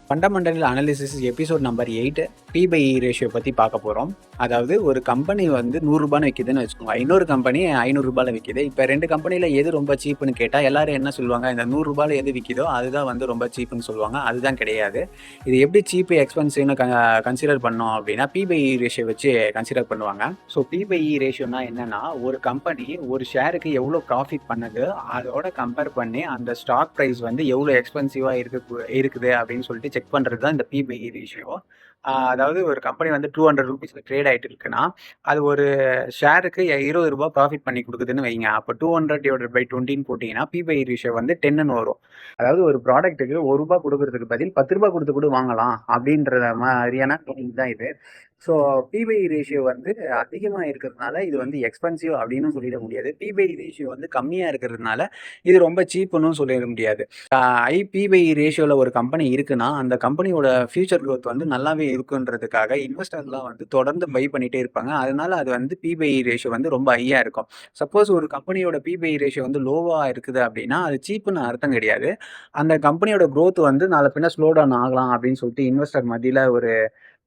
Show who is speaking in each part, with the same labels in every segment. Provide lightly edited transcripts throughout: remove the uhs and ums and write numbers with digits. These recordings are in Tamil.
Speaker 1: ஃபண்டமெண்டல் அனாலிசிஸ் எபிசோட் நம்பர் 8 பி/இ ரேஷியோ பற்றி பார்க்க போகிறோம். அதாவது ஒரு கம்பெனி வந்து ₹100 விற்கிதுன்னு வச்சுக்கோங்க. இன்னொரு கம்பெனி ₹500 விற்கிது. இப்போ 2 கம்பெனியில் எது ரொம்ப சீப்புன்னு கேட்டால் எல்லாரும் என்ன சொல்லுவாங்க, இந்த ₹100 எது விற்கிதோ அதுதான் வந்து ரொம்ப சீப்புன்னு சொல்லுவாங்க. அதுதான் கிடையாது. இது எப்படி சீப்பு எக்ஸ்பென்சிவ்னு கன்சிடர் பண்ணோம் அப்படின்னா பி/இ ரேஷியோ வச்சு கன்சிடர் பண்ணுவாங்க. ஸோ பி/இ ரேஷியோனா என்னன்னா, ஒரு கம்பெனி ஒரு ஷேருக்கு எவ்வளோ ப்ராஃபிட் பண்ணுது அதோட கம்பேர் பண்ணி அந்த ஸ்டாக் ப்ரைஸ் வந்து எவ்வளோ எக்ஸ்பென்சிவாக இருக்குது அப்படின்னு சொல்லிட்டு செக் பண்ணுறது தான் இந்த பி/இ ரேஷியோ. அதாவது ஒரு கம்பெனி வந்து ₹200 ட்ரேட் ஆகிட்டு இருக்குன்னா அது ஒரு ஷேருக்கு ₹20 ப்ராஃபிட் பண்ணி கொடுக்குதுன்னு வைங்க. அப்போ 200/20 போட்டிங்கன்னா பி/இ ரேஷியோ வந்து 10ன்னு வரும். அதாவது ஒரு ப்ராடக்ட்டுக்கு ₹1 கொடுக்கறதுக்கு பதில் ₹10 கொடுத்து கூட வாங்கலாம் அப்படின்ற மாதிரியான மீனிங் தான் இது. ஸோ பி/இ ரேஷியோ வந்து அதிகமாக இருக்கிறதுனால இது வந்து எக்ஸ்பென்சிவ் அப்படின்னு சொல்லிட முடியாது. பி/இ ரேஷியோ வந்து கம்மியாக இருக்கிறதுனால இது ரொம்ப சீப்புன்னு சொல்லிட முடியாது. பி/இ ரேஷியோவில் ஒரு கம்பெனி இருக்குன்னா அந்த கம்பெனியோட ஃபியூச்சர் க்ரோத் வந்து நல்லாவே இருக்குன்றதுக்காக இன்வெஸ்டர்லாம் வந்து தொடர்ந்து பை பண்ணிட்டே இருப்பாங்க. அதனால அது வந்து பி/இ ரேஷியோ வந்து ரொம்ப ஹையாக இருக்கும். சப்போஸ் ஒரு கம்பெனியோட பி/இ ரேஷியோ வந்து லோவாக இருக்குது அப்படின்னா அது சீப்புன்னு அர்த்தம் கிடையாது. அந்த கம்பெனியோட க்ரோத் வந்து நாளை பின்ன ஸ்லோ டவுன் ஆகலாம் அப்படின்னு சொல்லிட்டு இன்வெஸ்டர் மத்தியில் ஒரு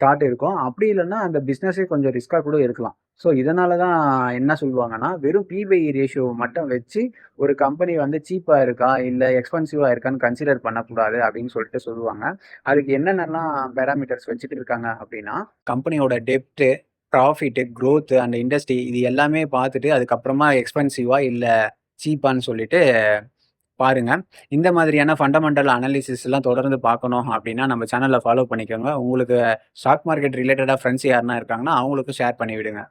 Speaker 1: தாட் இருக்கும். அப்படி இல்லைன்னா அந்த பிஸ்னஸே கொஞ்சம் ரிஸ்க்காக கூட இருக்கலாம். ஸோ இதனால தான் என்ன சொல்லுவாங்கன்னா, வெறும் பி/இ ரேஷியோ மட்டும் வச்சு ஒரு கம்பெனி வந்து சீப்பா இருக்கா, இல்ல எக்ஸ்பென்சிவா இருக்கான்னு கன்சிடர் பண்ணக்கூடாது அப்படின்னு சொல்லிட்டு சொல்லுவாங்க. அதுக்கு என்னென்னலாம் பேராமீட்டர்ஸ் வச்சுட்டு இருக்காங்க அப்படின்னா, கம்பெனியோட டெப்ட், ப்ராஃபிட், குரோத் அண்ட் இண்டஸ்ட்ரி இது எல்லாமே பார்த்துட்டு அதுக்கப்புறமா எக்ஸ்பென்சிவா இல்ல சீப்பான்னு சொல்லிட்டு பாருங்க. இந்த மாதிரியான ஃபண்டமெண்டல் அனாலிசிஸ்லாம் தொடர்ந்து பார்க்கணும் அப்படின்னா நம்ம சேனலை ஃபாலோ பண்ணிக்கோங்க. உங்களுக்கு ஸ்டாக் மார்க்கெட் ரிலேட்டடா ஃப்ரெண்ட்ஸ் யாருன்னா இருக்காங்கன்னா அவங்களுக்கும் ஷேர் பண்ணி விடுங்க.